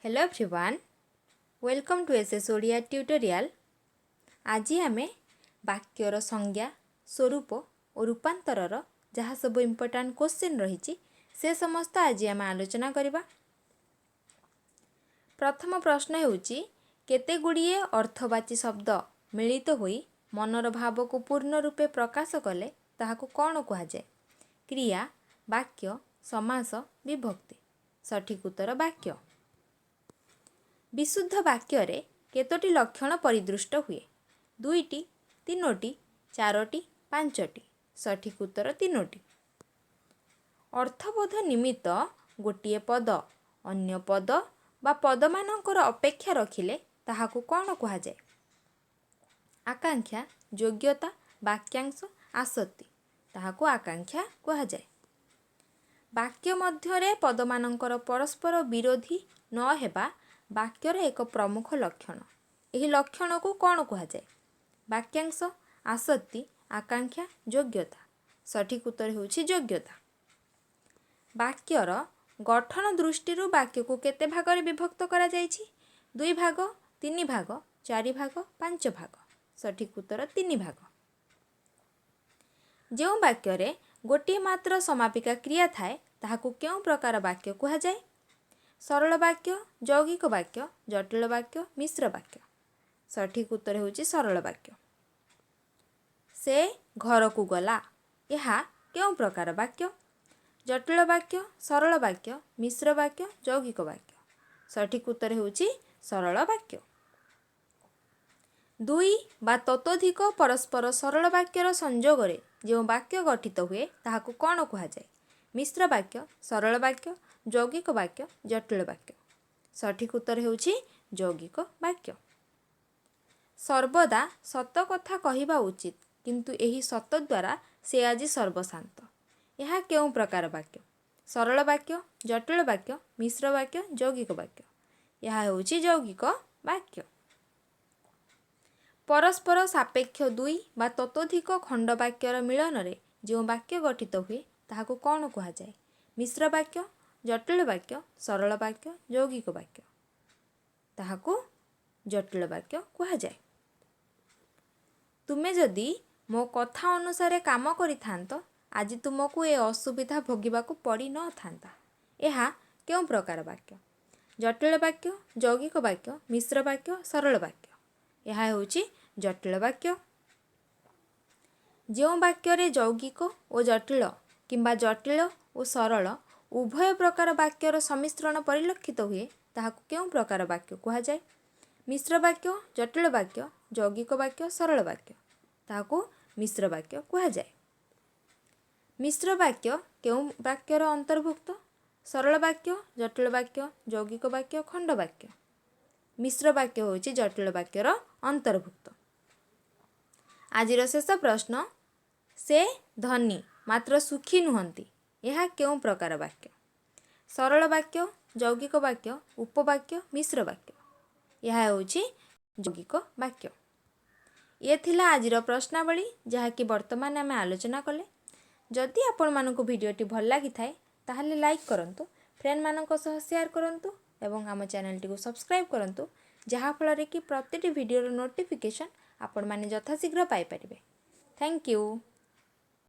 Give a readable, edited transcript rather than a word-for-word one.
Hello everyone, welcome to SS Odia tutorial. आज आम वाक्यर संज्ञा स्वरूप और रूपांतर जहाँ सब इम्पोर्टाट क्वेश्चन रही से समस्त आज आम आलोचना करवा। प्रथम प्रश्न होउची केते गुड़िए अर्थवाची शब्द मिलित होई मनर भाव को पूर्ण रूपे प्रकाश कले ताहाको कौन कहुए? क्रिया, वाक्य, समास, विभक्ति। सठिक उत्तर वाक्य। विशुद्ध वाक्य केतोटी लक्षण परिदृष्ट हुए? 2टी, 3टी, 4टी, 5टी। सठिक उत्तर 3टी। अर्थबोध निमित्त गोटिए पद अन्य पद बा पदमानंकर अपेक्षा रखिले ताहाको कौन कहुए? आकांक्षा, योग्यता, वाक्यांश, आसक्ति। ताहाको आकांक्षा कहुए। वाक्य मध्यरे पदमानंकर परस्पर विरोधी न हेबा वाक्यर एक प्रमुख लक्षण। यही लक्षण को कौन कहुए? वाक्यांश, आसक्ति, आकांक्षा, योग्यता। सठिक उत्तर होउछि योग्यता। वाक्यर गठन दृष्टि वाक्य को केते भागरे विभक्त करा जायछि? 2 भाग, 3 भाग, 4 भाग, 5 भाग। सठिक उत्तर 3 भाग। जो वाक्य गोटे मात्र समापिका क्रिया थाए ताहाको क्यों प्रकार वाक्य कहा जाए? सरल वाक्य, यौगिक वाक्य, जटिल वाक्य, मिश्र वाक्य। सठिक उत्तर होउछि सरल वाक्य। से घर को गला, यह क्यों प्रकार वाक्य? जटिल वाक्य, सरल वाक्य, मिश्र वाक्य, यौगिक वाक्य। सठिक उत्तर होउछि सरल वाक्य। 2 बा ततोधिक परस्पर सरल वाक्यर संयोग जो वाक्य गठित हुए ताहाको कौन कहुए? मिश्र वाक्य, सरल वाक्य, यौगिक वाक्य, जटिल वाक्य। सठिक उत्तर होउछि यौगिक वाक्य। सर्वदा सत कथा कहिबा उचित किंतु एही सत द्वारा से आज सर्वशांत, यह क्यों प्रकार वाक्य? सरल वाक्य, जटिल वाक्य, मिश्र वाक्य, यौगिक वाक्य। यह होउछि यौगिक वाक्य। परस्पर सापेक्ष 2 बा ततोधिक खंड वाक्यर मिलन रे जो वाक्य गठित हुए ताहाको कौन कहुए? मिश्र वाक्य, जटिल वाक्य, सरल वाक्य, यौगिक वाक्य। ताहाको जटिल वाक्य कहुए। तुमे जदि मो कथा अनुसार काम करिथांत आज तुमको ए असुविधा भोगिबाकू पड़ी न थांता, यह क्यों प्रकार वाक्य? जटिल वाक्य, यौगिक वाक्य, मिश्र वाक्य, सरल वाक्य। यह होउछि जटिल वाक्य। जो वाक्य यौगिक और जटिल किंबा जटिल और सरल उभय प्रकार वाक्यर सम्मिश्रण परिलक्षित हुए ताहाको क्यों प्रकार वाक्य कहुए? मिश्र वाक्य, जटिल वाक्य, यौगिक वाक्य, सरल वाक्य। ताहाको मिश्र वाक्य कहुए। मिश्र वाक्य क्यों वाक्यर अंतर्भुक्त? सरल वाक्य, जटिल वाक्य, यौगिक वाक्य, खंड वाक्य। मिश्र वाक्य होउछि जटिल वाक्यर अंतर्भुक्त। आजिर शेष प्रश्न, से धनी मात्र सुखी नुहंती, यह क्यों प्रकार वाक्य? सरल वाक्य, यौगिक वाक्य, उपवाक्य, मिश्र वाक्य। यह होउछि यौगिक वाक्य। ये थिला आजिर प्रश्नावली जहाँकि वर्तमान आम आलोचना कले। जदि आपण मानक भिडियोटी भल लगी थाए ताहले लाइक करंतु, फ्रेंड मानक सह शेयर करंतु एवं आम चैनल टी सब्सक्राइब करंतु जहाँ फल कि प्रतिटी भिडियोर नोटिफिकेशन आपण माने यथाशीघ्र पाई परिबे। Thank you.